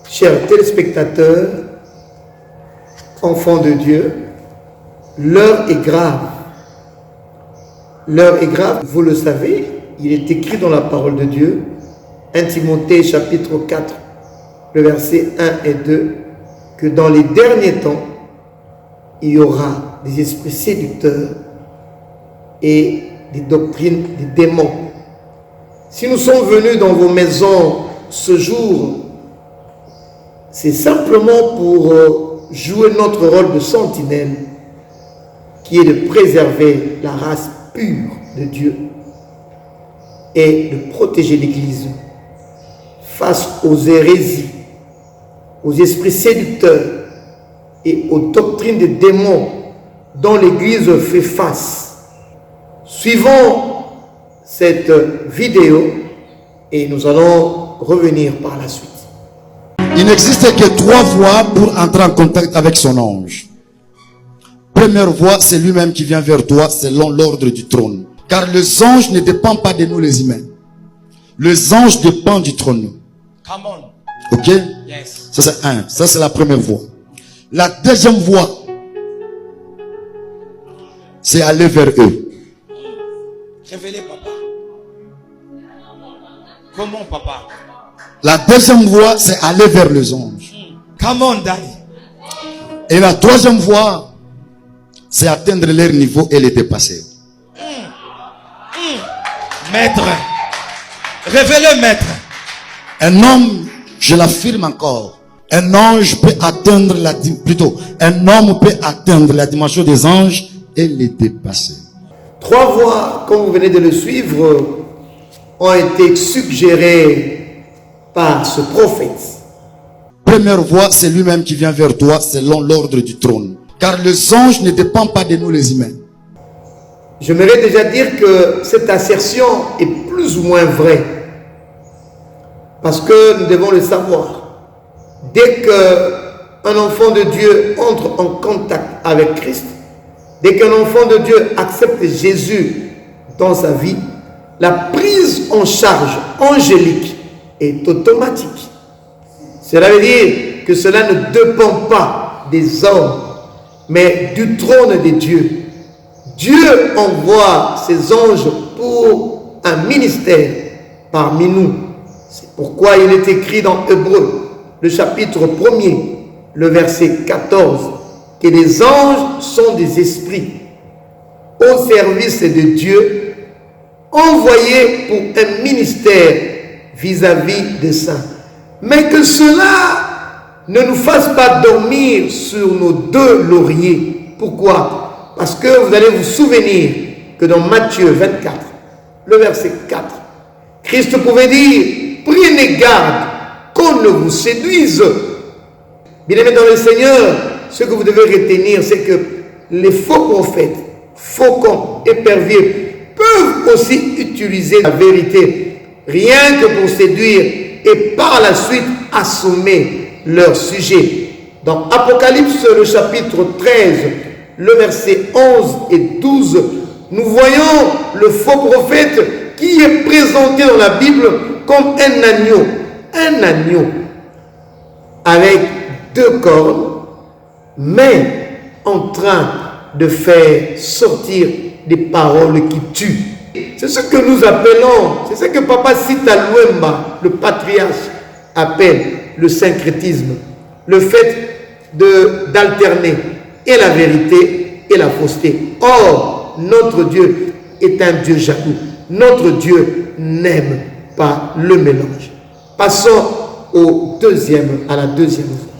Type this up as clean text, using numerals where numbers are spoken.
Chers téléspectateurs, enfants de Dieu, l'heure est grave. L'heure est grave, vous le savez, il est écrit dans la parole de Dieu, 1 Timothée chapitre 4, le verset 1 et 2, que dans les derniers temps, il y aura des esprits séducteurs et des doctrines des démons. Si nous sommes venus dans vos maisons ce jour, c'est simplement pour jouer notre rôle de sentinelle, qui est de préserver la race pure de Dieu et de protéger l'Église face aux hérésies, aux esprits séducteurs et aux doctrines des démons dont l'Église fait face. Suivons cette vidéo et nous allons revenir par la suite. Il n'existe que 3 voies pour entrer en contact avec son ange. Première voie, c'est lui-même qui vient vers toi selon l'ordre du trône. Car les anges ne dépendent pas de nous les humains. Les anges dépendent du trône. Come on. Ok? Yes. Ça c'est un. Ça c'est la première voie. La deuxième voie, c'est aller vers eux. Révélez papa. Comment papa? La deuxième voie, c'est aller vers les anges. Come on daddy. Et la troisième voie, c'est atteindre leur niveau et les dépasser. Maître. Révélez maître. Un homme, je l'affirme encore, un ange peut atteindre un homme peut atteindre la dimension des anges et les dépasser. 3 voies, comme vous venez de le suivre, ont été suggérées par ce prophète. Première voie, c'est lui-même qui vient vers toi selon l'ordre du trône. Car les anges ne dépendent pas de nous les humains. J'aimerais déjà dire que cette assertion est plus ou moins vraie. Parce que nous devons le savoir. Dès qu'un enfant de Dieu entre en contact avec Christ, dès qu'un enfant de Dieu accepte Jésus dans sa vie, la prise en charge angélique est automatique. Cela veut dire que cela ne dépend pas des hommes, mais du trône de Dieu. Dieu envoie ses anges pour un ministère parmi nous. C'est pourquoi il est écrit dans Hébreux, le chapitre 1er, le verset 14, que les anges sont des esprits au service de Dieu, envoyés pour un ministère vis-à-vis des saints. Mais que cela ne nous fasse pas dormir sur nos 2 lauriers. Pourquoi? Parce que vous allez vous souvenir que dans Matthieu 24, le verset 4, Christ pouvait dire: prenez garde qu'on ne vous séduise. Bien-aimés dans le Seigneur, ce que vous devez retenir, c'est que les faux prophètes, faucons, éperviers peuvent aussi utiliser la vérité, rien que pour séduire et par la suite assommer leur sujet. Dans Apocalypse, le chapitre 13, le verset 11 et 12, nous voyons le faux prophète qui est présenté dans la Bible comme un agneau avec 2 cornes, mais en train de faire sortir des paroles qui tuent. C'est ce que nous appelons, c'est ce que Papa Sita Luemba, le patriarche, appelle le syncrétisme. Le fait d'alterner et la vérité et la fausseté. Or, notre Dieu est un Dieu jaloux. Notre Dieu n'aime pas le mélange. Passons à la deuxième voie.